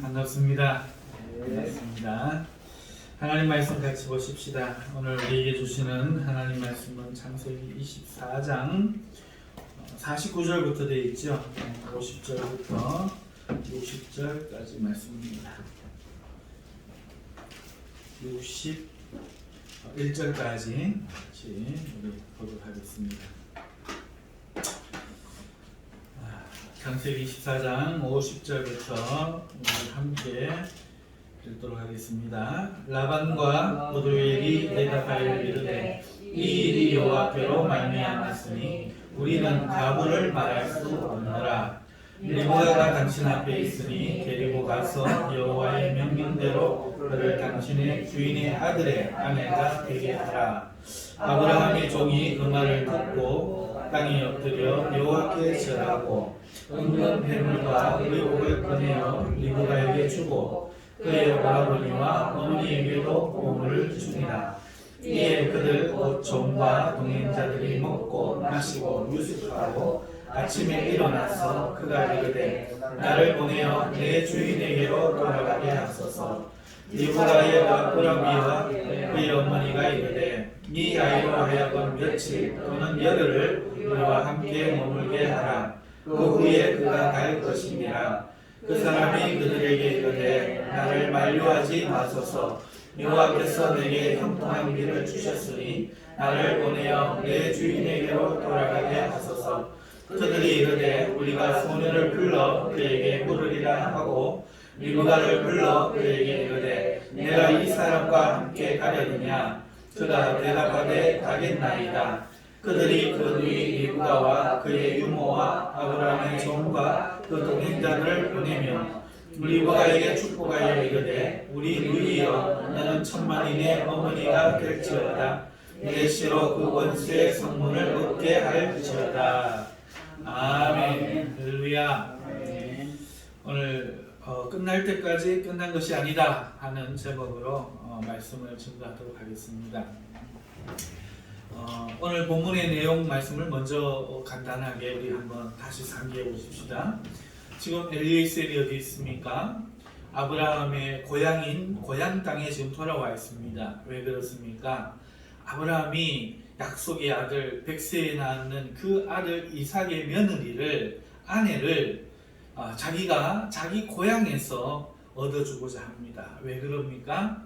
반갑습니다. 반갑습니다. 하나님 말씀 같이 보십시다. 오늘 우리에게 주시는 하나님 말씀은 창세기 24장 49절부터 되어 있죠. 50절부터 60절까지 말씀입니다. 61절까지 같이 우리 보도록 하겠습니다. 창세기 24장 50절부터 우리 함께 읽도록 하겠습니다. 라반과 부두엘이 대답하여 이르되 이 일이 여호와께로 말미암았으니 우리는 가부를 말할 수 없노라. 리브가가 당신 앞에 있으니 데리고 가서 여호와의 명령대로 그를 당신의 주인의 아들의 아내가 되게 하라. 아브라함의 종이 그 말을 듣고 땅에 엎드려 여호와께 절하고 은금 배물과 의복을 꺼내어 리브가에게 주고 그의 오라버니와 어머니에게도 보물을 주니라. 이에 그들 곧 종과 동행자들이 먹고 마시고 유숙하고 아침에 일어나서 그가 이르되 나를 보내어 내 주인에게로 돌아가게 하소서. 리브가의 오라버니와 그의 어머니가 이르되 이 아이로 하여금 며칠 또는 열흘을 우리와 함께 머물게 하라. 그 후에 그가 갈 것이니라. 그 사람이 그들에게 이르되 나를 만류하지 마소서. 여호와께서 내게 형통한 길을 주셨으니 나를 보내어 내 주인에게로 돌아가게 하소서. 그들이 이르되 우리가 소녀를 불러 그에게 물으리라 하고 리브가를 불러 그에게 이르되 내가 이 사람과 함께 가려느냐. 그가 대답하되 가겠나이다. 그들이 그 누이 리브가와 그의 유모와 아브라함의 종과 그 동행자들을 보내며 리브가에게 축복하여 이르되 우리 누이여 너는 천만인의 어머니가 될지어다. 내 시로 그 원수의 성문을 얻게 할지어다. 아멘. 할렐루야. 오늘 끝날 때까지 끝난 것이 아니다 하는 제목으로 말씀을 증거하도록 하겠습니다. 오늘 본문의 내용 말씀을 먼저 간단하게 우리 한번 다시 상기해 보십시다. 지금 엘리에셀이 어디 있습니까? 아브라함의 고향 땅에 지금 돌아와 있습니다. 왜 그렇습니까? 아브라함이 약속의 아들 백세에 낳는 그 아들 이삭의 며느리를 아내를 자기가 자기 고향에서 얻어주고자 합니다. 왜 그럽니까?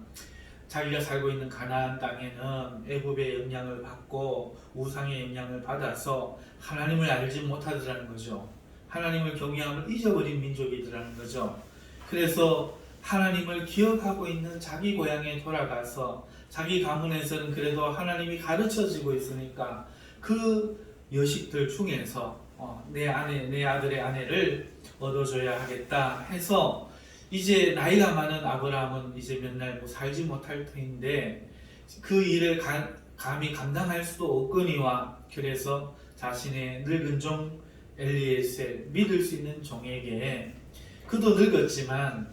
자기가 살고 있는 가나안 땅에는 애굽의 영향을 받고 우상의 영향을 받아서 하나님을 알지 못하더라는 거죠. 하나님을 경외함을 잊어버린 민족이더라는 거죠. 그래서 하나님을 기억하고 있는 자기 고향에 돌아가서 자기 가문에서는 그래도 하나님이 가르쳐지고 있으니까 그 여식들 중에서 내 아들의 아내를 얻어줘야 하겠다 해서 이제 나이가 많은 아브라함은 이제 몇 날 살지 못할 터인데 그 일을 감히 감당할 수도 없거니와 그래서 자신의 늙은 종 엘리에셀 믿을 수 있는 종에게 그도 늙었지만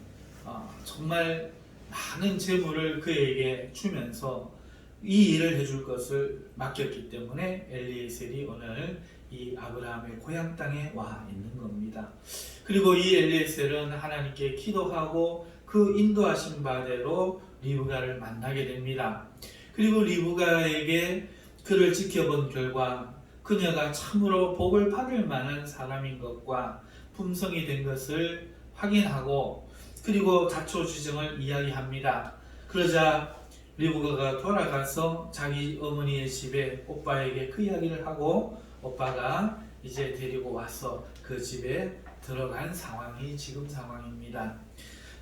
정말 많은 재물을 그에게 주면서 이 일을 해줄 것을 맡겼기 때문에 엘리에셀이 오늘 이 아브라함의 고향 땅에 와 있는 겁니다. 그리고 이 엘리에셀은 하나님께 기도하고 그 인도하신 바대로 리브가를 만나게 됩니다. 그리고 리브가에게 그를 지켜본 결과 그녀가 참으로 복을 받을 만한 사람인 것과 품성이 된 것을 확인하고 그리고 자초지정을 이야기합니다. 그러자 리브가가 돌아가서 자기 어머니의 집에 오빠에게 그 이야기를 하고 오빠가 이제 데리고 와서 그 집에 들어간 상황이 지금 상황입니다.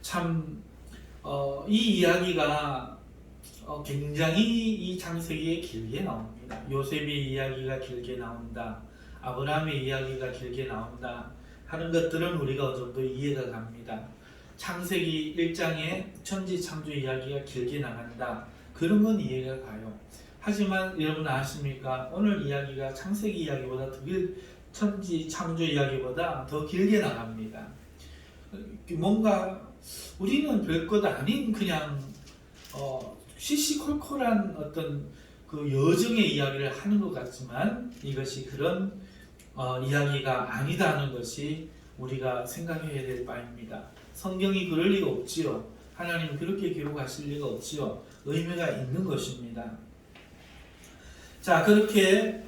참 이 이야기가 굉장히 이 창세기에 길게 나옵니다. 요셉의 이야기가 길게 나온다. 아브라함의 이야기가 길게 나온다 하는 것들은 우리가 어느 정도 이해가 갑니다. 창세기 1장에 천지 창조 이야기가 길게 나간다. 그런 건 이해가 가요. 하지만 여러분 아십니까? 오늘 이야기가 창세기 이야기보다 천지 창조 이야기보다 더 길게 나갑니다. 뭔가 우리는 별것 아닌 그냥 시시콜콜한 어떤 그 여정의 이야기를 하는 것 같지만 이것이 그런 이야기가 아니다는 것이 우리가 생각해야 될 바입니다. 성경이 그럴 리가 없지요. 하나님이 그렇게 기록하실 리가 없지요. 의미가 있는 것입니다. 자, 그렇게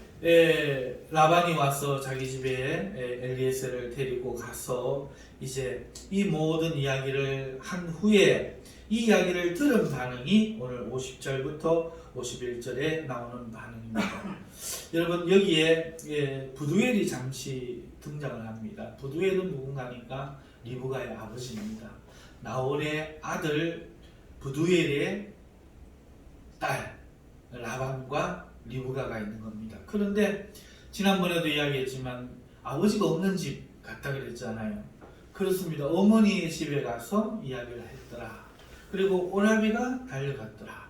라반이 와서 자기 집에 엘리에셀을 데리고 가서 이제 이 모든 이야기를 한 후에 이 이야기를 들은 반응이 오늘 50절부터 51절에 나오는 반응입니다. 여러분, 여기에 부두엘이 잠시 등장을 합니다. 부두엘은 누군가니까 리브가의 아버지입니다. 나홀의 아들 부두엘의 딸 라반과 리브가가 있는 겁니다. 그런데 지난번에도 이야기했지만 아버지가 없는 집 갔다 그랬잖아요. 그렇습니다. 어머니의 집에 가서 이야기를 했더라. 그리고 오라비가 달려갔더라.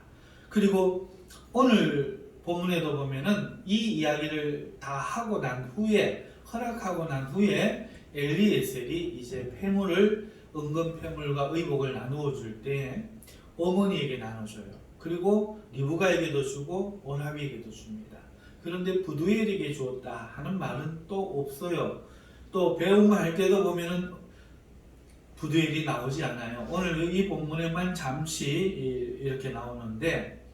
그리고 오늘 본문에도 보면은 이 이야기를 다 하고 난 후에, 허락하고 난 후에 엘리에셀이 이제 폐물을, 은금 폐물과 의복을 나누어 줄 때 어머니에게 나눠줘요. 그리고 리브가에게도 주고 오라비에게도 줍니다. 그런데 부두엘에게 주었다 하는 말은 또 없어요. 또 배움할 때도 보면은 부두엘이 나오지 않아요. 오늘 이 본문에만 잠시 이렇게 나오는데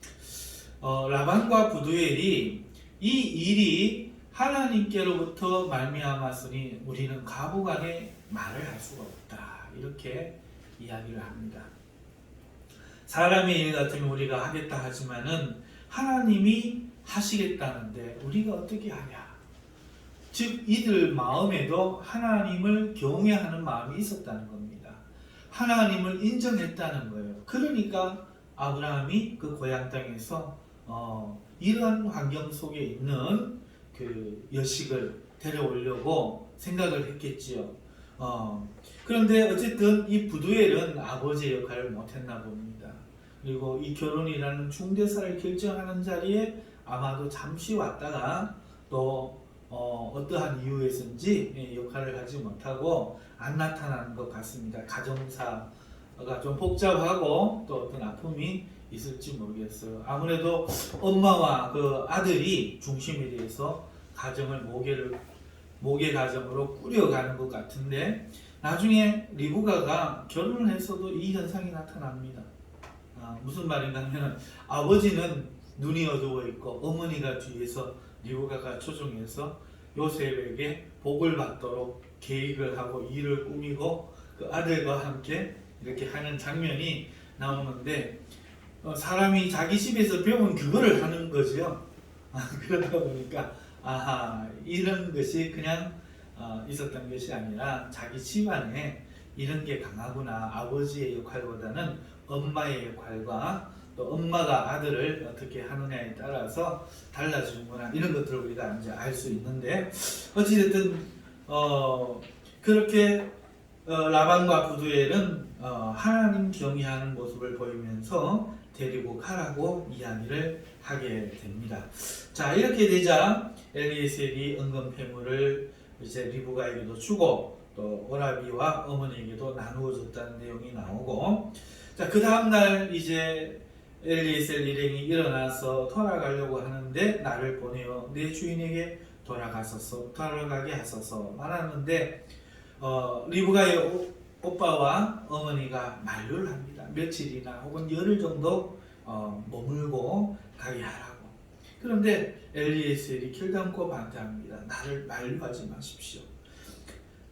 라반과 부두엘이 이 일이 하나님께로부터 말미암았으니 우리는 가부간에 말을 할 수가 없다. 이렇게 이야기를 합니다. 사람의 일 같으면 우리가 하겠다 하지만은 하나님이 하시겠다는데 우리가 어떻게 하냐. 즉 이들 마음에도 하나님을 경외하는 마음이 있었다는 겁니다. 하나님을 인정했다는 거예요. 그러니까 아브라함이 그 고향 땅에서 이러한 환경 속에 있는 그 여식을 데려오려고 생각을 했겠지요. 그런데 어쨌든 이 부두엘은 아버지의 역할을 못했나 봅니다. 그리고 이 결혼이라는 중대사를 결정하는 자리에 아마도 잠시 왔다가 또 어떠한 이유에서인지 역할을 하지 못하고 안 나타나는 것 같습니다. 가정사가 좀 복잡하고 또 어떤 아픔이 있을지 모르겠어요. 아무래도 엄마와 그 아들이 중심이 돼서 가정을 모계 가정으로 꾸려가는 것 같은데 나중에 리브가가 결혼을 해서도 이 현상이 나타납니다. 무슨 말인가 하면 아버지는 눈이 어두워 있고 어머니가 뒤에서 리브가가 초종해서 요셉에게 복을 받도록 계획을 하고 일을 꾸미고 그 아들과 함께 이렇게 하는 장면이 나오는데 사람이 자기 집에서 배운 그거를 하는 거죠. 그러다 보니까 이런 것이 그냥 있었던 것이 아니라 자기 집안에 이런 게 강하구나. 아버지의 역할보다는 엄마의 역할과 또 엄마가 아들을 어떻게 하느냐에 따라서 달라지는구나. 이런 것들을 우리가 이제 알 수 있는데 어찌됐든 그렇게 라반과 부두엘은 하나님 경외하는 모습을 보이면서 데리고 가라고 이야기를 하게 됩니다. 자, 이렇게 되자 엘리에셀이 은금 폐물을 이제 리브가에게도 주고 또 오라비와 어머니에게도 나누어 줬다는 내용이 나오고, 자, 그 다음날 이제 엘리에셀 일행이 일어나서 돌아가려고 하는데 나를 보내어 내 주인에게 돌아가게 하소서 말하는데 리브가의 오빠와 어머니가 만류를 합니다. 며칠이나 혹은 열흘 정도 머물고 가게 하라고. 그런데 엘리에셀이 결단코 반대합니다. 나를 만류하지 마십시오.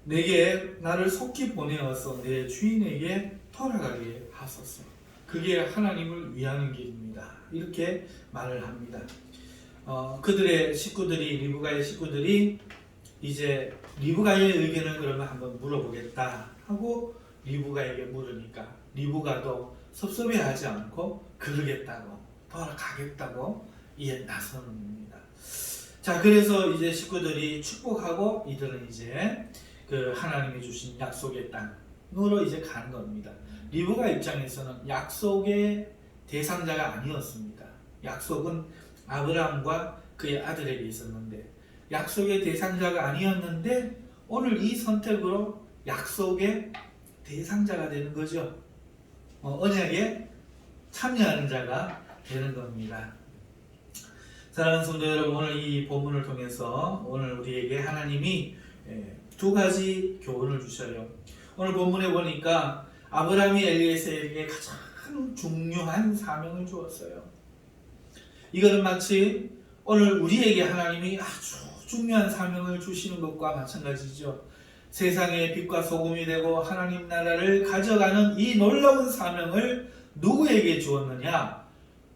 내게 나를 속히 보내어서 내 주인에게 돌아가게 하소서. 그게 하나님을 위하는 길입니다. 이렇게 말을 합니다. 그들의 식구들이, 리브가의 식구들이 이제 리브가의 의견을 그러면 한번 물어보겠다 하고 리브가에게 물으니까 리브가도 섭섭해하지 않고 그러겠다고, 돌아가겠다고 이에 나서는 겁니다. 자, 그래서 이제 식구들이 축복하고 이들은 이제 그 하나님이 주신 약속의 땅으로 이제 가는 겁니다. 리브가 입장에서는 약속의 대상자가 아니었습니다. 약속은 아브라함과 그의 아들에게 있었는데 약속의 대상자가 아니었는데 오늘 이 선택으로 약속의 대상자가 되는 거죠. 언약에 참여하는 자가 되는 겁니다. 사랑하는 성도 여러분, 오늘 이 본문을 통해서 오늘 우리에게 하나님이 두 가지 교훈을 주셔요. 오늘 본문에 보니까 아브라함이 엘리에셀에게 가장 중요한 사명을 주었어요. 이거는 마치 오늘 우리에게 하나님이 아주 중요한 사명을 주시는 것과 마찬가지죠. 세상의 빛과 소금이 되고 하나님 나라를 가져가는 이 놀라운 사명을 누구에게 주었느냐?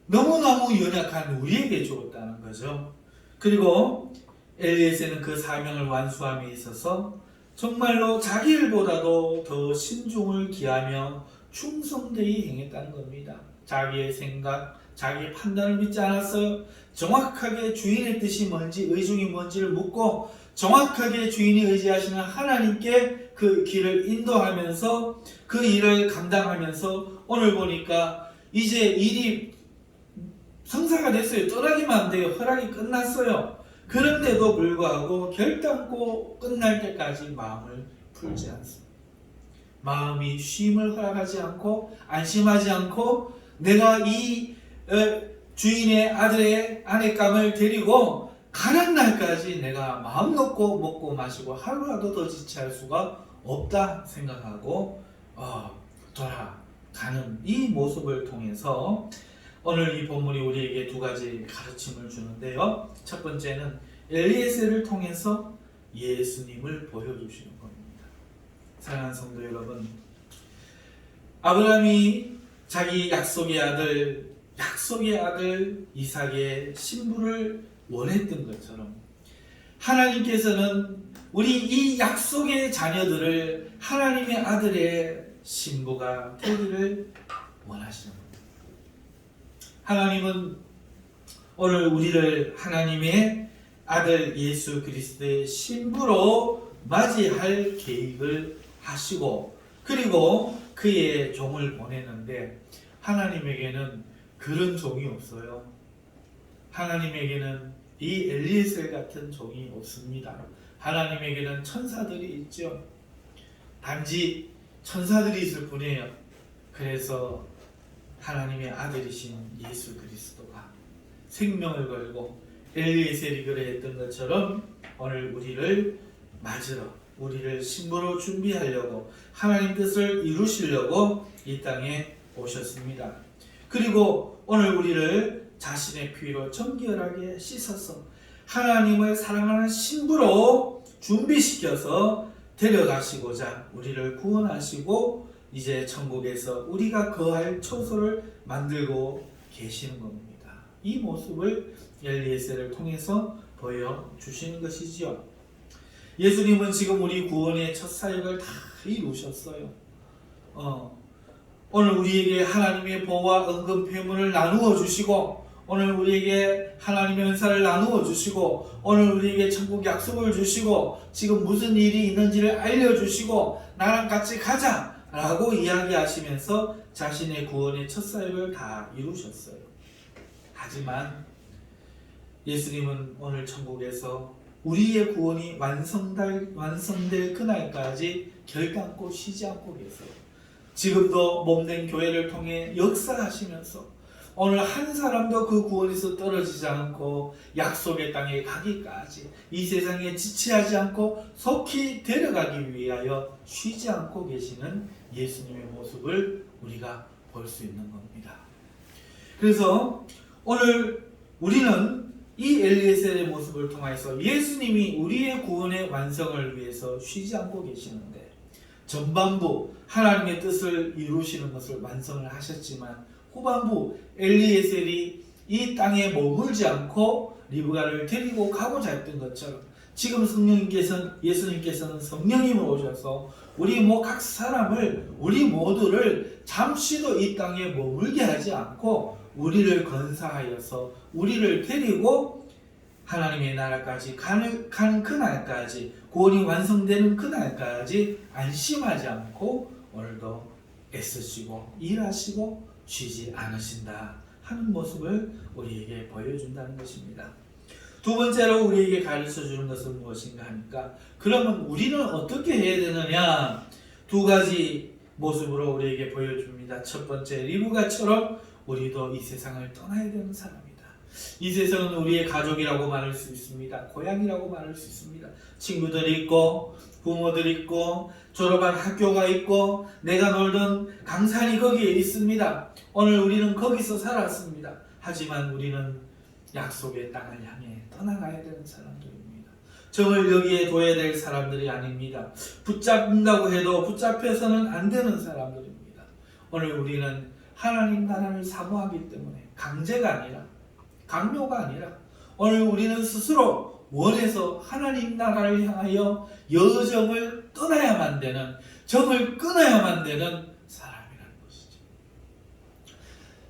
너무너무 연약한 우리에게 주었다는 거죠. 그리고 엘리에셀은 그 사명을 완수함에 있어서 정말로 자기 일보다도 더 신중을 기하며 충성되이 행했다는 겁니다. 자기의 생각, 자기의 판단을 믿지 않았어요. 정확하게 주인의 뜻이 뭔지, 의중이 뭔지를 묻고 정확하게 주인이 의지하시는 하나님께 그 길을 인도하면서 그 일을 감당하면서 오늘 보니까 이제 일이 성사가 됐어요. 떠나기만 하면 돼요. 허락이 끝났어요. 그런데도 불구하고 결단코 끝날 때까지 마음을 풀지 않습니다. 마음이 쉼을 허락하지 않고 안심하지 않고 내가 이 주인의 아들의 아내감을 데리고 가는 날까지 내가 마음 놓고 먹고 마시고 하루라도 더 지체할 수가 없다 생각하고 돌아가는 이 모습을 통해서 오늘 이 본문이 우리에게 두 가지 가르침을 주는데요. 첫 번째는 엘리에셀을 통해서 예수님을 보여주시는 겁니다. 사랑하는 성도 여러분, 아브라함이 자기 약속의 아들 이삭의 신부를 원했던 것처럼 하나님께서는 우리 이 약속의 자녀들을 하나님의 아들의 신부가 되기를 원하시는 겁니다. 하나님은 오늘 우리를 하나님의 아들 예수 그리스도의 신부로 맞이할 계획을 하시고 그리고 그의 종을 보내는데 하나님에게는 그런 종이 없어요. 하나님에게는 이 엘리에셀 같은 종이 없습니다. 하나님에게는 천사들이 있죠. 단지 천사들이 있을 뿐이에요. 그래서 하나님의 아들이신 예수 그리스도가 생명을 걸고 엘리에셀이 그래했던 것처럼 오늘 우리를 맞으러 우리를 신부로 준비하려고 하나님 뜻을 이루시려고 이 땅에 오셨습니다. 그리고 오늘 우리를 자신의 피로 정결하게 씻어서 하나님을 사랑하는 신부로 준비시켜서 데려가시고자 우리를 구원하시고 이제 천국에서 우리가 거할 처소를 만들고 계시는 겁니다. 이 모습을 엘리에셀을 통해서 보여주시는 것이지요. 예수님은 지금 우리 구원의 첫 사역을 다 이루셨어요. 오늘 우리에게 하나님의 보호와 은근 패문을 나누어 주시고 오늘 우리에게 하나님의 은사를 나누어 주시고 오늘 우리에게 천국 약속을 주시고 지금 무슨 일이 있는지를 알려주시고 나랑 같이 가자 라고 이야기하시면서 자신의 구원의 첫 사역을 다 이루셨어요. 하지만 예수님은 오늘 천국에서 우리의 구원이 완성될 그날까지 결단코 쉬지 않고 계세요. 지금도 몸된 교회를 통해 역사하시면서 오늘 한 사람도 그 구원에서 떨어지지 않고 약속의 땅에 가기까지 이 세상에 지체하지 않고 속히 데려가기 위하여 쉬지 않고 계시는 예수님의 모습을 우리가 볼 수 있는 겁니다. 그래서 오늘 우리는 이 엘리에셀의 모습을 통해서 예수님이 우리의 구원의 완성을 위해서 쉬지 않고 계시는데 전반부 하나님의 뜻을 이루시는 것을 완성을 하셨지만 후반부 엘리에셀이 이 땅에 머물지 않고 리브가를 데리고 가고자 했던 것처럼 지금 예수님께서는 성령님을 오셔서 우리 각 사람을 우리 모두를 잠시도 이 땅에 머물게 하지 않고 우리를 건사하여서 우리를 데리고 하나님의 나라까지 가는 그날까지 구원이 완성되는 그날까지 안심하지 않고 오늘도 애쓰시고 일하시고 쉬지 않으신다 하는 모습을 우리에게 보여준다는 것입니다. 두 번째로 우리에게 가르쳐주는 것은 무엇인가 하니까 그러면 우리는 어떻게 해야 되느냐 두 가지 모습으로 우리에게 보여줍니다. 첫 번째 리브가처럼 우리도 이 세상을 떠나야 되는 사람이다. 이 세상은 우리의 가족이라고 말할 수 있습니다. 고향이라고 말할 수 있습니다. 친구들이 있고 부모들이 있고 졸업한 학교가 있고 내가 놀던 강산이 거기에 있습니다. 오늘 우리는 거기서 살았습니다. 하지만 우리는 약속의 땅을 향해 떠나가야 되는 사람들입니다. 정을 여기에 둬야 될 사람들이 아닙니다. 붙잡는다고 해도 붙잡혀서는 안 되는 사람들입니다. 오늘 우리는 하나님 나라를 사모하기 때문에 강제가 아니라 강요가 아니라 오늘 우리는 스스로 원해서 하나님 나라를 향하여 여정을 떠나야만 되는, 정을 끊어야만 되는 사람이라는 것이죠.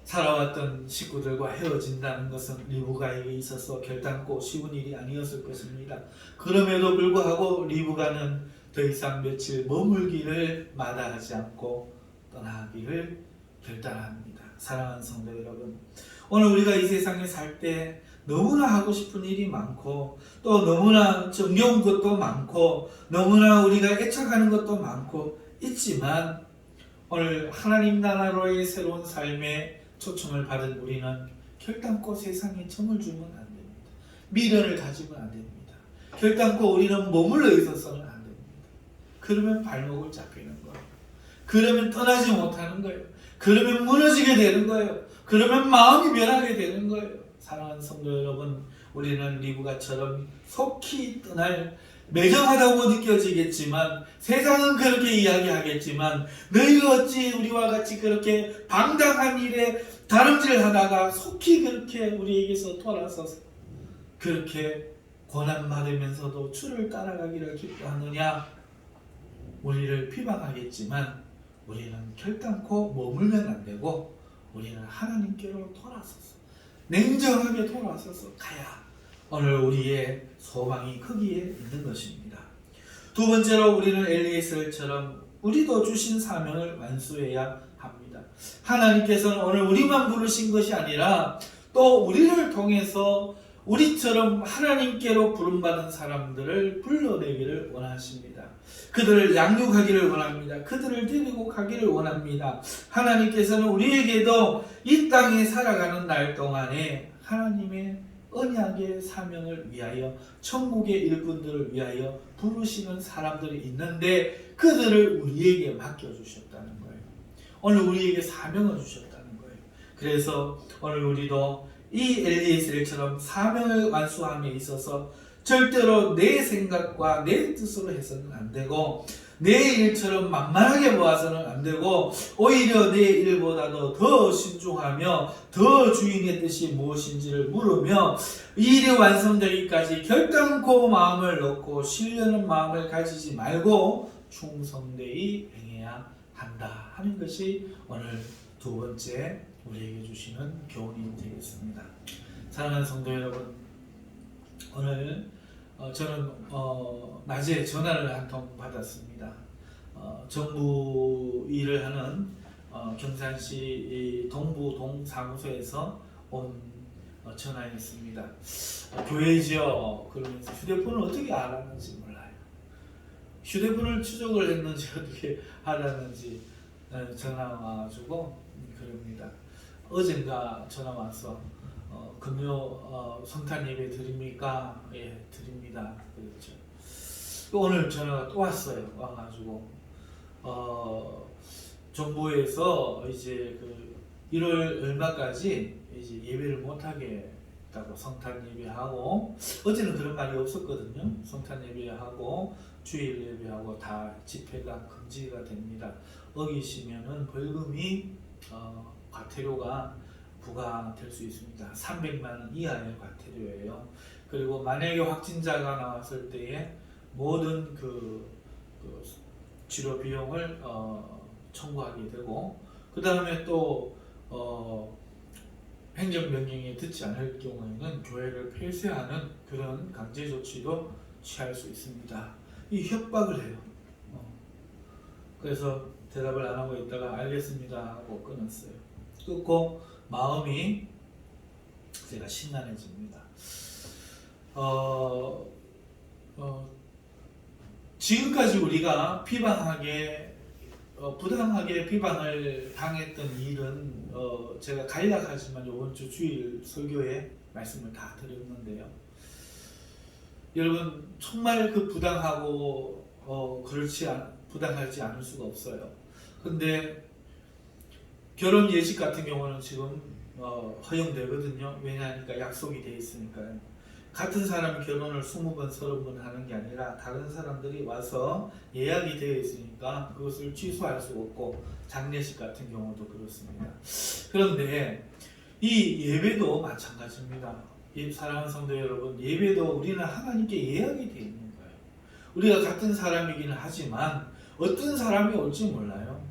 살아왔던 식구들과 헤어진다는 것은 리브가에게 있어서 결단코 쉬운 일이 아니었을 것입니다. 그럼에도 불구하고 리브가는 더 이상 며칠 머물기를 마다하지 않고 떠나기를 결단합니다. 사랑하는 성도 여러분, 오늘 우리가 이 세상에 살 때 너무나 하고 싶은 일이 많고 또 너무나 정겨운 것도 많고 너무나 우리가 애착하는 것도 많고 있지만 오늘 하나님 나라로의 새로운 삶의 초청을 받은 우리는 결단코 세상에 정을 주면 안 됩니다. 미련을 가지면 안 됩니다. 결단코 우리는 머물러 있어서는 안 됩니다. 그러면 발목을 잡히는 거예요. 그러면 떠나지 못하는 거예요. 그러면 무너지게 되는 거예요. 그러면 마음이 변하게 되는 거예요. 사랑하는 성도 여러분, 우리는 리브가처럼 속히 떠날, 매정하다고 느껴지겠지만 세상은 그렇게 이야기하겠지만 너희가 어찌 우리와 같이 그렇게 방당한 일에 다름질하다가 속히 그렇게 우리에게서 돌아서서 그렇게 고난받으면서도 주를 따라가기를 기뻐하느냐. 우리를 비방하겠지만 우리는 결단코 머물면 안 되고 우리는 하나님께로 돌아서서 냉정하게 돌아서서 가야 오늘 우리의 소망이 거기에 있는 것입니다. 두 번째로 우리는 엘리에셀처럼 우리도 주신 사명을 완수해야 합니다. 하나님께서는 오늘 우리만 부르신 것이 아니라 또 우리를 통해서 우리처럼 하나님께로 부름받은 사람들을 불러내기를 원하십니다. 그들을 양육하기를 원합니다. 그들을 데리고 가기를 원합니다. 하나님께서는 우리에게도 이 땅에 살아가는 날 동안에 하나님의 언약의 사명을 위하여 천국의 일꾼들을 위하여 부르시는 사람들이 있는데 그들을 우리에게 맡겨주셨다는 거예요. 오늘 우리에게 사명을 주셨다는 거예요. 그래서 오늘 우리도 이 엘리에셀처럼 사명을 완수함에 있어서 절대로 내 생각과 내 뜻으로 해서는 안 되고 내 일처럼 만만하게 보아서는 안 되고 오히려 내 일보다도 더 신중하며 더 주인의 뜻이 무엇인지를 물으며 일이 완성되기까지 결단코 마음을 놓고 쉬려는 마음을 가지지 말고 충성되이 행해야 한다 하는 것이 오늘 두 번째 우리에게 주시는 교훈이 되겠습니다. 사랑하는 성도 여러분, 오늘 저는 낮에 전화를 한 통 받았습니다. 정부 일을 하는 경산시 동부동 사무소에서 온 전화였습니다. 교회지요. 그러면서 휴대폰을 어떻게 알았는지 몰라요. 휴대폰을 추적을 했는지 어떻게 알았는지 전화 와가지고 그럽니다. 어젠가 전화 와서 금요 성탄 예배 드립니까? 예, 드립니다. 그랬죠. 또 오늘 전화가 또 왔어요. 와가지고 정부에서 이제 그 1월 얼마까지 이제 예배를 못하게 했다고 성탄 예배하고 어제는 그런 말이 없었거든요. 성탄 예배하고 주일 예배하고 다 집회가 금지가 됩니다. 어기시면은 벌금이 과태료가 부과될 수 있습니다. 300만 원 이하의 과태료예요. 그리고 만약에 확진자가 나왔을 때에 모든 그 치료 비용을 청구하게 되고 그 다음에 또 행정명령에 듣지 않을 경우에는 교회를 폐쇄하는 그런 강제 조치도 취할 수 있습니다. 이 협박을 해요. 그래서 대답을 안 하고 있다가 알겠습니다 하고 끊었어요. 끊고 마음이 제가 심란해집니다. 지금까지 우리가 비방하게 부당하게 비방을 당했던 일은 제가 간략하지만 이번 주 주일 설교에 말씀을 다 드렸는데요. 여러분 정말 그 부당하고 부당하지 않을 수가 없어요. 근데 결혼 예식 같은 경우는 지금 허용되거든요. 왜냐하니까 약속이 돼 있으니까요. 같은 사람이 결혼을 20번, 30번 하는 게 아니라 다른 사람들이 와서 예약이 되어 있으니까 그것을 취소할 수 없고, 장례식 같은 경우도 그렇습니다. 그런데 이 예배도 마찬가지입니다. 사랑하는 성도 여러분, 예배도 우리는 하나님께 예약이 되어 있는 거예요. 우리가 같은 사람이기는 하지만 어떤 사람이 올지 몰라요.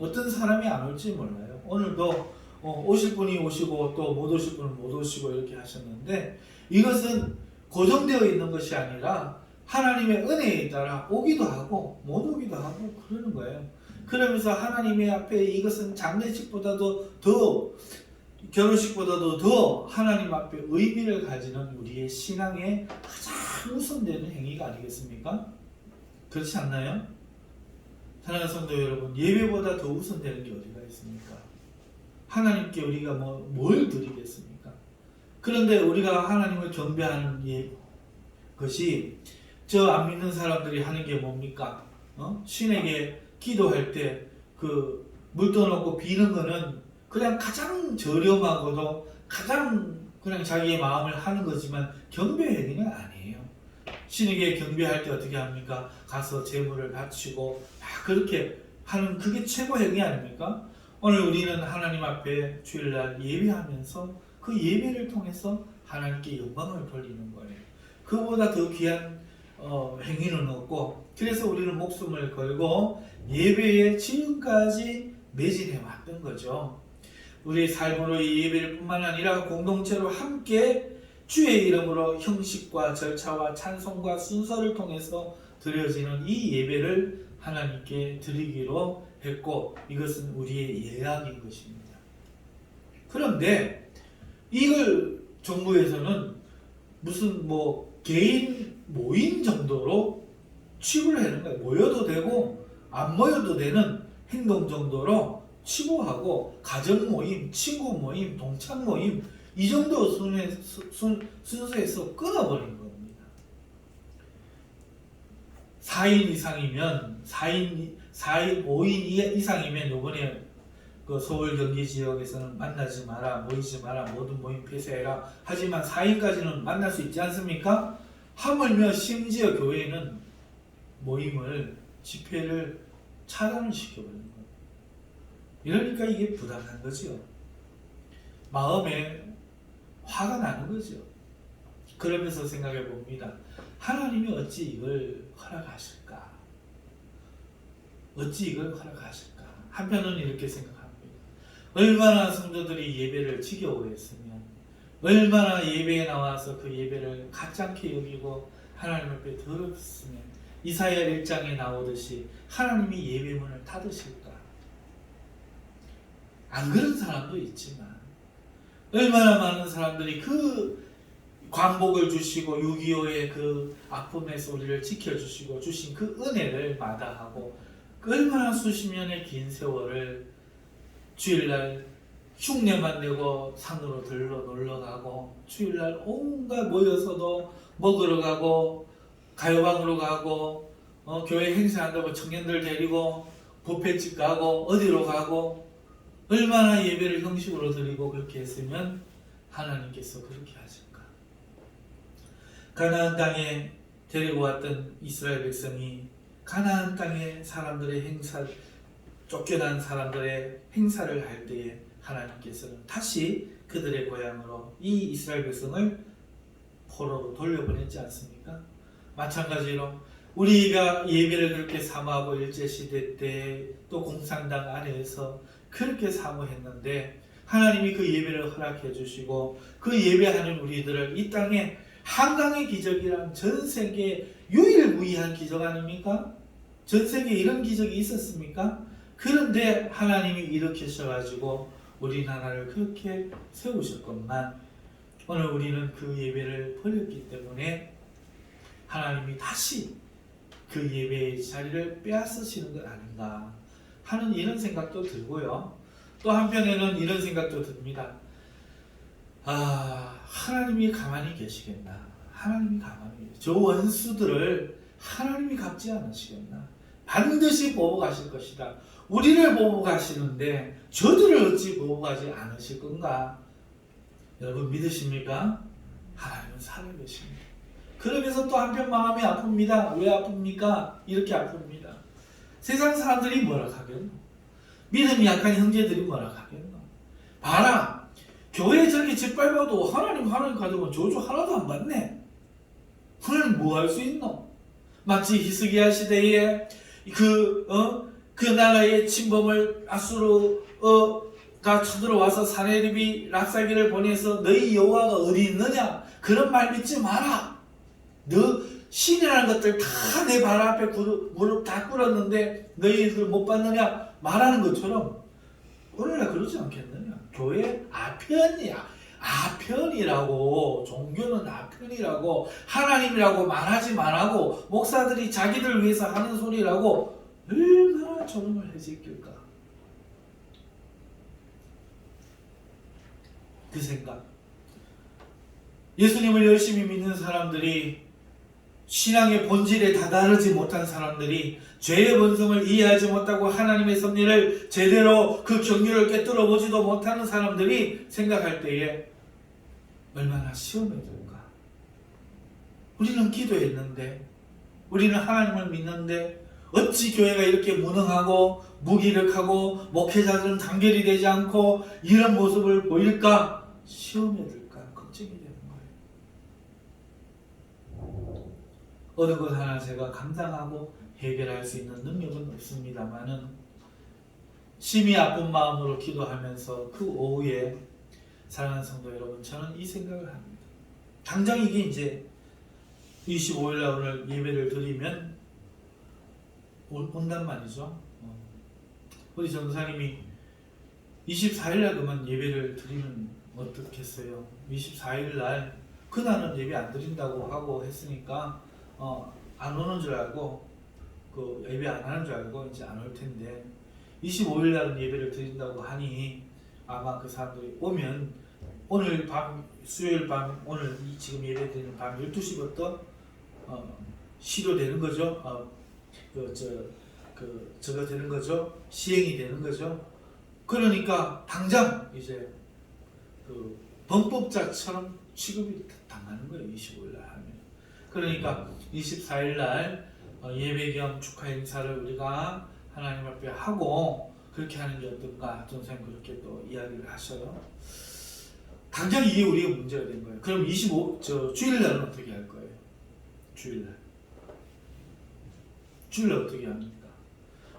어떤 사람이 안 올지 몰라요. 오늘도 오실 분이 오시고 또 못 오실 분은 못 오시고 이렇게 하셨는데, 이것은 고정되어 있는 것이 아니라 하나님의 은혜에 따라 오기도 하고 못 오기도 하고 그러는 거예요. 그러면서 하나님의 앞에 이것은 장례식보다도 더, 결혼식보다도 더 하나님 앞에 의미를 가지는 우리의 신앙의 가장 우선되는 행위가 아니겠습니까? 그렇지 않나요? 사랑하는 성도 여러분, 예배보다 더 우선되는 게 어디가 있습니까? 하나님께 우리가 뭘 드리겠습니까? 그런데 우리가 하나님을 경배하는 것이 저 안 믿는 사람들이 하는 게 뭡니까? 신에게 기도할 때 그 물 떠놓고 비는 거는 그냥 가장 저렴하고도 가장 그냥 자기의 마음을 하는 거지만 경배 행위는 아니에요. 신에게 경배할 때 어떻게 합니까? 가서 제물을 바치고 그렇게 하는, 그게 최고 행위 아닙니까? 오늘 우리는 하나님 앞에 주일날 예배하면서 그 예배를 통해서 하나님께 영광을 돌리는 거예요. 그보다 더 귀한 행위는 없고, 그래서 우리는 목숨을 걸고 예배에 지금까지 매진해 왔던 거죠. 우리의 삶으로 이 예배를 뿐만 아니라 공동체로 함께 주의 이름으로 형식과 절차와 찬송과 순서를 통해서 드려지는 이 예배를 하나님께 드리기로 했고, 이것은 우리의 예약인 것입니다. 그런데 이걸 정부에서는 무슨 개인 모임 정도로 취급을 하는 거예요. 모여도 되고 안 모여도 되는 행동 정도로 취급하고, 가정 모임, 친구 모임, 동창 모임 이 정도 순서에서 끊어버린 겁니다. 4인 이상이면 5인 이상이면 요번에 그 서울 경기 지역에서는 만나지 마라, 모이지 마라, 모든 모임 폐쇄해라. 하지만 4인까지는 만날 수 있지 않습니까? 하물며 심지어 교회는 모임을, 집회를 차단을 시켜버리는 거예요. 이러니까 이게 부당한 거죠. 마음에 화가 나는 거죠. 그러면서 생각해 봅니다. 하나님이 어찌 이걸 허락하실까? 어찌 이걸 허락하실까? 한편은 이렇게 생각합니다. 얼마나 성도들이 예배를 지겨워했으면, 얼마나 예배에 나와서 그 예배를 가짜게 여기고 하나님 앞에 더럽으면 이사야 1장에 나오듯이 하나님이 예배문을 닫으실까? 안 그런 사람도 있지만 얼마나 많은 사람들이 그 광복을 주시고 6.25의 그 아픔에서 우리를 지켜주시고 주신 그 은혜를 마다하고, 얼마나 수십 년의 긴 세월을 주일날 흉내만 내고 산으로 들러 놀러 가고, 주일날 온갖 모여서도 먹으러 가고 가요방으로 가고 교회 행사한다고 청년들 데리고 뷔페집 가고 어디로 가고, 얼마나 예배를 형식으로 드리고 그렇게 했으면 하나님께서 그렇게 하실까? 가나안 땅에 데리고 왔던 이스라엘 백성이 가나안 땅의 사람들의 쫓겨난 사람들의 행사를 할 때에 하나님께서는 다시 그들의 고향으로 이 이스라엘 백성을 포로로 돌려보냈지 않습니까? 마찬가지로 우리가 예배를 그렇게 사모하고 일제시대 때 또 공산당 안에서 그렇게 사모했는데, 하나님이 그 예배를 허락해 주시고 그 예배하는 우리들을 이 땅에 한강의 기적이란 전 세계 유일무이한 기적 아닙니까? 전 세계에 이런 기적이 있었습니까? 그런데 하나님이 일으키셔가지고 우리나라를 그렇게 세우셨건만, 오늘 우리는 그 예배를 버렸기 때문에 하나님이 다시 그 예배의 자리를 빼앗으시는 것 아닌가 하는 이런 생각도 들고요. 또 한편에는 이런 생각도 듭니다. 하나님이 가만히 계시겠나? 하나님이 가만히 저 원수들을 하나님이 갚지 않으시겠나? 반드시 보복하실 것이다. 우리를 보복하시는데 저들을 어찌 보복하지 않으실 건가? 여러분 믿으십니까? 하나님은 살아계십니다. 그러면서 또 한편 마음이 아픕니다. 왜 아픕니까? 이렇게 아픕니다. 세상 사람들이 뭐라 하겠노? 믿음이 약한 형제들이 뭐라 하겠노? 봐라, 교회 저렇게 짓밟아도 하나님 가지고는 저주 하나도 안 받네. 하나님 뭐 할 수 있노? 마치 히스기야 시대에 그 나라의 침범을 아수르가 쳐들어와서 사네립이 랍사기를 보내서 너희 여호와가 어디 있느냐? 그런 말 믿지 마라. 너 신이라는 것들 다 내 발 앞에 무릎 다 꿇었는데 너희들 못 받느냐? 말하는 것처럼 오늘날 그러지 않겠느냐? 교회 아편이야. 아편이라고, 종교는 아편이라고, 하나님이라고 말하지 말라고, 목사들이 자기들 위해서 하는 소리라고 얼마나 저놈을 해제낄까? 그 생각. 예수님을 열심히 믿는 사람들이, 신앙의 본질에 다다르지 못한 사람들이, 죄의 본성을 이해하지 못하고 하나님의 섭리를 제대로 그 경륜을 깨뜨려 보지도 못하는 사람들이 생각할 때에 얼마나 시험에 들까? 우리는 기도했는데, 우리는 하나님을 믿는데 어찌 교회가 이렇게 무능하고 무기력하고 목회자들은 단결이 되지 않고 이런 모습을 보일까? 시험에 들까? 걱정이 되는 거예요. 어느 것 하나 제가 감당하고 해결할 수 있는 능력은 없습니다만은 심히 아픈 마음으로 기도하면서 그 오후에 사랑하는 성도 여러분, 저는 이 생각을 합니다. 당장 이게 이제 25일날 오늘 예배를 드리면 온단 말이죠. 우리 전도사님이 24일날 그만 예배를 드리면 어떻겠어요? 24일날 그날은 예배 안 드린다고 하고 했으니까 안 오는 줄 알고 그 예배 안 하는 줄 알고 이제 안 올 텐데 25일날은 예배를 드린다고 하니 아마 그 사람들이 오면 오늘 밤, 수요일 밤, 오늘 지금 예배 드리는 밤 12시부터 시료되는 거죠. 저거 되는 거죠. 시행이 되는 거죠. 그러니까 당장 이제 그 범법자처럼 취급이 당하는 거예요. 25일날 하면. 그러니까 24일날 예배 겸 축하 행사를 우리가 하나님 앞에 하고 그렇게 하는 게 어떤가? 전사님 그렇게 또 이야기를 하셔요. 당장 이게 우리가 문제가 된 거예요. 그럼 주일날은 어떻게 할 거예요? 주일날 어떻게 합니까?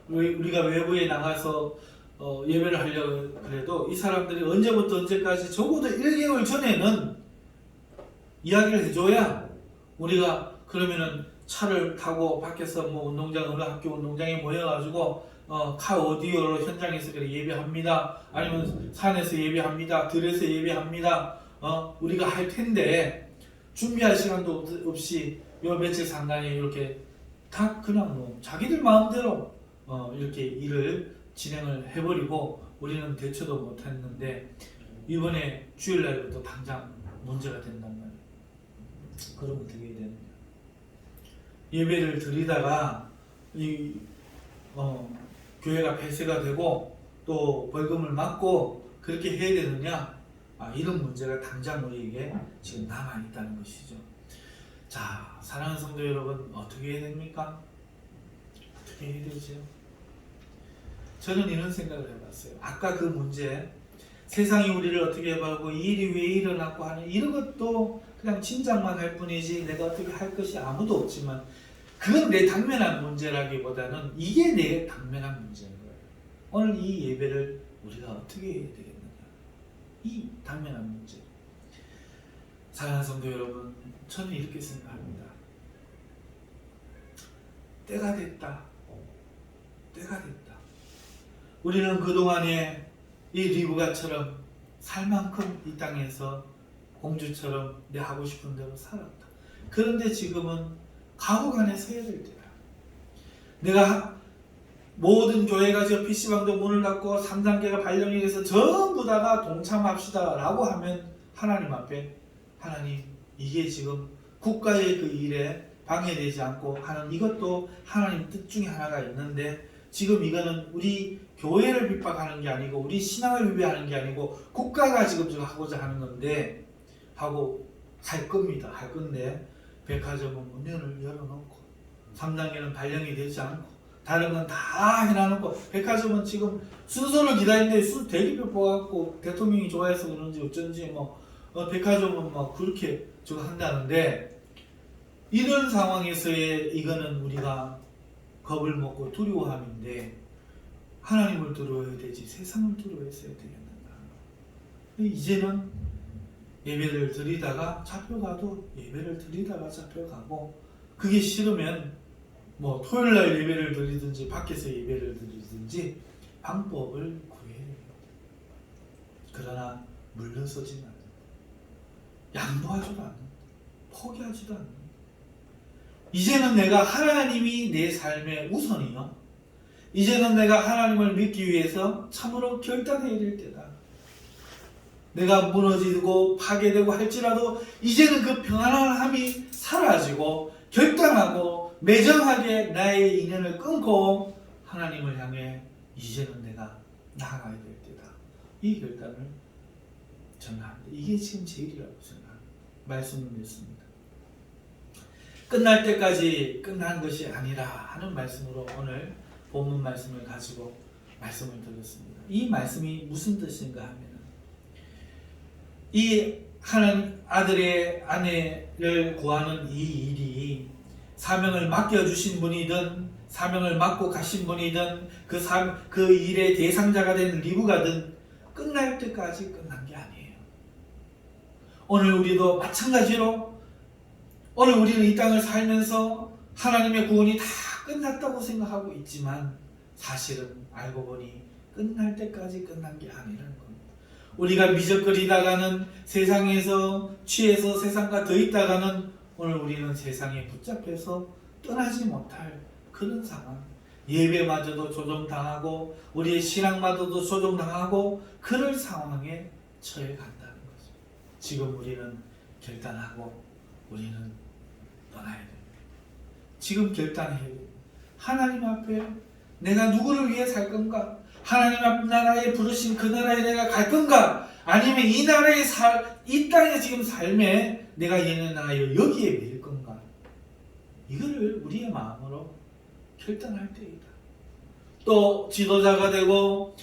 우리가 외부에 나가서 예배를 하려고 그래도 이 사람들이 언제부터 언제까지 적어도 1개월 전에는 이야기를 해줘야 우리가 그러면은 차를 타고 밖에서 뭐 운동장, 어느 학교 운동장에 모여가지고 카 오디오로 현장에서 그래 예배합니다. 아니면 산에서 예배합니다. 들에서 예배합니다. 우리가 할 텐데 준비할 시간도 없이 요 며칠 상간에 이렇게 다 그냥 뭐 자기들 마음대로 이렇게 일을 진행을 해버리고 우리는 대처도 못했는데 이번에 주일날부터 당장 문제가 된단 말이에요. 그러면 어떻게 해야 되느냐? 예배를 드리다가 교회가 폐쇄가 되고 또 벌금을 맞고 그렇게 해야 되느냐? 이런 문제가 당장 우리에게 지금 남아있다는 것이죠. 자, 사랑하는 성도 여러분, 어떻게 해야 됩니까? 어떻게 해야 되죠? 저는 이런 생각을 해봤어요. 아까 그 문제, 세상이 우리를 어떻게 봐고 이 일이 왜 일어났고 하는 이런 것도 그냥 짐작만 할 뿐이지 내가 어떻게 할 것이 아무도 없지만 그건 내 당면한 문제라기보다는 이게 내 당면한 문제인 거예요. 오늘 이 예배를 우리가 어떻게 해야 되겠느냐? 이 당면한 문제. 사랑하는 성도 여러분, 저는 이렇게 생각합니다. 때가 됐다. 때가 됐다. 우리는 그동안에 이 리브가처럼 살 만큼 이 땅에서 공주처럼 내 하고 싶은 대로 살았다. 그런데 지금은 가옥 안에 서야 될 때야. 모든 교회가 저 PC방도 문을 닫고 3단계가 발령이 돼서 전부 다가 동참합시다 라고 하면 하나님 앞에 하나님 이게 지금 국가의 그 일에 방해되지 않고 하는 이것도 하나님 뜻 중에 하나가 있는데 지금 이거는 우리 교회를 핍박하는 게 아니고 우리 신앙을 위배하는 게 아니고 국가가 지금 저거 하고자 하는 건데 하고 할 겁니다. 할 건데 백화점은 문을 열어놓고 3단계는 발령이 되지 않고 다른 건 다 해놔놓고 백화점은 지금 순서를 기다리는데 대리표 뽑아갖고 대통령이 좋아해서 그런지 어쩐지 백화점은 막 그렇게 저거 한다는데 이런 상황에서의 이거는 우리가 겁을 먹고 두려워함인데 하나님을 두려워해야 되지 세상을 두려워했어야 되겠는가. 이제는 예배를 드리다가 잡혀가도 예배를 드리다가 잡혀가고 그게 싫으면 토요일날 예배를 드리든지 밖에서 예배를 드리든지 방법을 구해야 됩니다. 그러나 물러서지는 않는다. 양보하지도 않는다. 포기하지도 않는다. 이제는 내가 하나님이 내 삶의 우선이요. 이제는 내가 하나님을 믿기 위해서 참으로 결단해야 될 때다. 내가 무너지고 파괴되고 할지라도 이제는 그 평안함이 사라지고 결단하고 매정하게 나의 인연을 끊고 하나님을 향해 이제는 내가 나아가야 될 때다. 이 결단을 전합니다. 이게 지금 제일이라고 생각합니다. 말씀을 냈습니다. 끝날 때까지 끝난 것이 아니라 하는 말씀으로 오늘 본문 말씀을 가지고 말씀을 드렸습니다. 이 말씀이 무슨 뜻인가 하면 이 하나님 아들의 아내를 구하는 이 일이 사명을 맡겨주신 분이든 사명을 맡고 가신 분이든 그 일의 대상자가 된 리브가든 끝날 때까지 끝난 게 아니에요. 오늘 우리도 마찬가지로 오늘 우리는 이 땅을 살면서 하나님의 구원이 다 끝났다고 생각하고 있지만 사실은 알고 보니 끝날 때까지 끝난 게 아니라는 겁니다. 우리가 미적거리다가는 세상에서 취해서 세상과 더 있다가는 오늘 우리는 세상에 붙잡혀서 떠나지 못할 그런 상황, 예배마저도 조종당하고 우리의 신앙마저도 조종당하고 그럴 상황에 처해 간다는 거죠. 지금 우리는 결단하고 우리는 떠나야 됩니다. 지금 결단해야 됩니다. 하나님 앞에 내가 누구를 위해 살 건가? 하나님 앞 나라에 부르신 그 나라에 내가 갈 건가? 아니면 이 나라의 이 땅의 지금 삶에 내가 예언하여 여기에 매일 건가? 이거를 우리의 마음으로 결단할 때이다. 또 지도자가 되고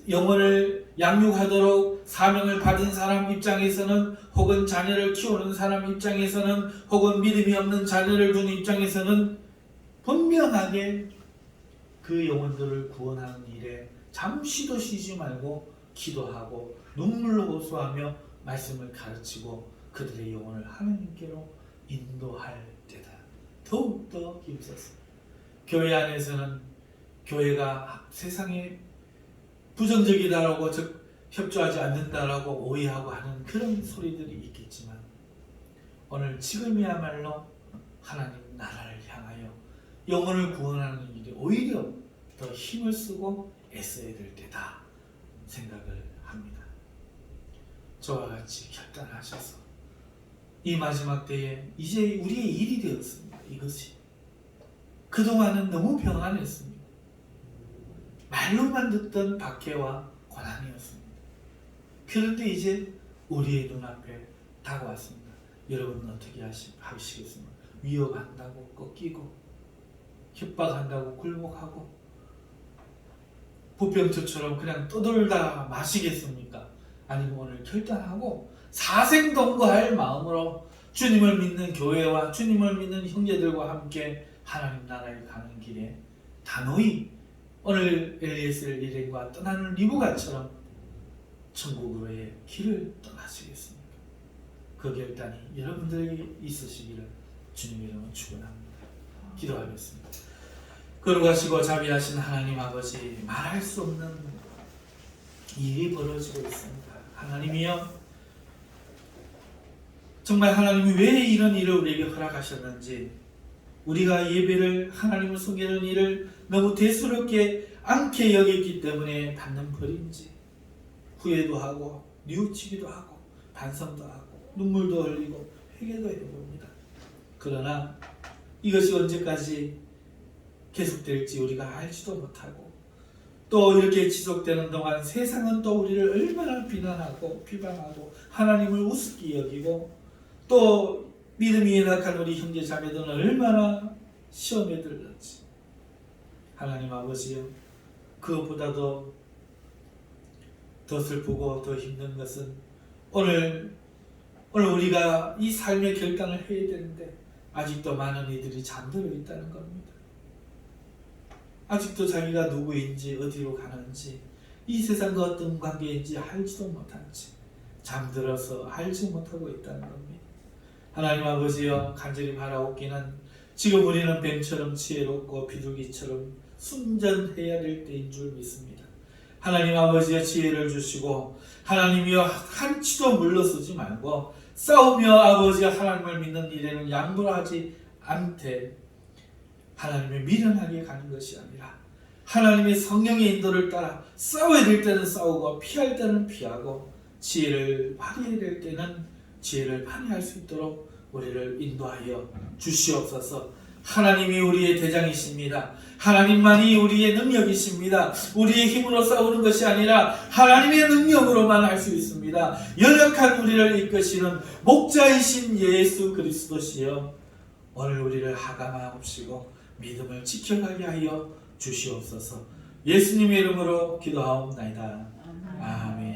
영혼을 양육하도록 사명을 받은 사람 입장에서는 혹은 자녀를 키우는 사람 입장에서는 혹은 믿음이 없는 자녀를 둔 입장에서는 분명하게 그 영혼들을 구원하는 일에 잠시도 쉬지 말고 기도하고 눈물로 호소하며 말씀을 가르치고 그들의 영혼을 하나님께로 인도할 때다. 더욱더 힘써서 교회 안에서는 교회가 세상에 부정적이다라고 즉 협조하지 않는다라고 오해하고 하는 그런 소리들이 있겠지만 오늘 지금이야말로 하나님 나라를 향하여 영혼을 구원하는 일이 오히려 더 힘을 쓰고 애써야 될 때다 생각을 합니다. 저와 같이 결단하셔서 이 마지막 때에 이제 우리의 일이 되었습니다. 이것이 그동안은 너무 평안했습니다. 말로만 듣던 박해와 고난이었습니다. 그런데 이제 우리의 눈앞에 다가왔습니다. 여러분은 어떻게 하시겠습니까? 위협한다고 꺾이고 협박한다고 굴복하고 부병처처럼 그냥 떠돌다 마시겠습니까? 아니면 오늘 결단하고 사생동거할 마음으로 주님을 믿는 교회와 주님을 믿는 형제들과 함께 하나님 나라에 가는 길에 단호히 오늘 엘리에셀 일행과 떠나는 리브가처럼 천국으로의 길을 떠나시겠습니까? 그 결단이 여러분들에게 있으시기를 주님의 이름으로 축원합니다. 기도하겠습니다. 거룩하시고 자비하신 하나님 아버지, 말할 수 없는 일이 벌어지고 있습니다. 하나님이여, 정말 하나님이 왜 이런 일을 우리에게 허락하셨는지, 우리가 예배를 하나님을 섬기는 일을 너무 대수롭게 않게 여겼기 때문에 받는 벌인지 후회도 하고 뉘우치기도 하고 반성도 하고 눈물도 흘리고 회개도 해봅니다. 그러나 이것이 언제까지 계속될지 우리가 알지도 못하고 또 이렇게 지속되는 동안 세상은 또 우리를 얼마나 비난하고 비방하고 하나님을 우습게 여기고 또 믿음이 연약한 우리 형제 자매들은 얼마나 시험에 들렸지. 하나님 아버지요, 그것보다도 더 슬프고 더 힘든 것은 오늘 우리가 이 삶의 결단을 해야 되는데 아직도 많은 이들이 잠들어 있다는 겁니다. 아직도 자기가 누구인지 어디로 가는지 이 세상과 어떤 관계인지 알지도 못한 채 잠들어서 알지 못하고 있다는 겁니다. 하나님 아버지여, 간절히 바라옵기는 지금 우리는 뱀처럼 지혜롭고 비둘기처럼 순전해야 될 때인 줄 믿습니다. 하나님 아버지여, 지혜를 주시고 하나님이여 한치도 물러서지 말고 싸우며 아버지여 하나님을 믿는 일에는 양보를 하지 않되 하나님의 미련하게 가는 것이 아니라 하나님의 성령의 인도를 따라 싸워야 될 때는 싸우고 피할 때는 피하고 지혜를 발휘해야 될 때는 지혜를 발휘할 수 있도록 우리를 인도하여 주시옵소서. 하나님이 우리의 대장이십니다. 하나님만이 우리의 능력이십니다. 우리의 힘으로 싸우는 것이 아니라 하나님의 능력으로만 할 수 있습니다. 연약한 우리를 이끄시는 목자이신 예수 그리스도시여, 오늘 우리를 하감하옵시고 믿음을 지켜가게 하여 주시옵소서. 예수님의 이름으로 기도하옵나이다. 아멘.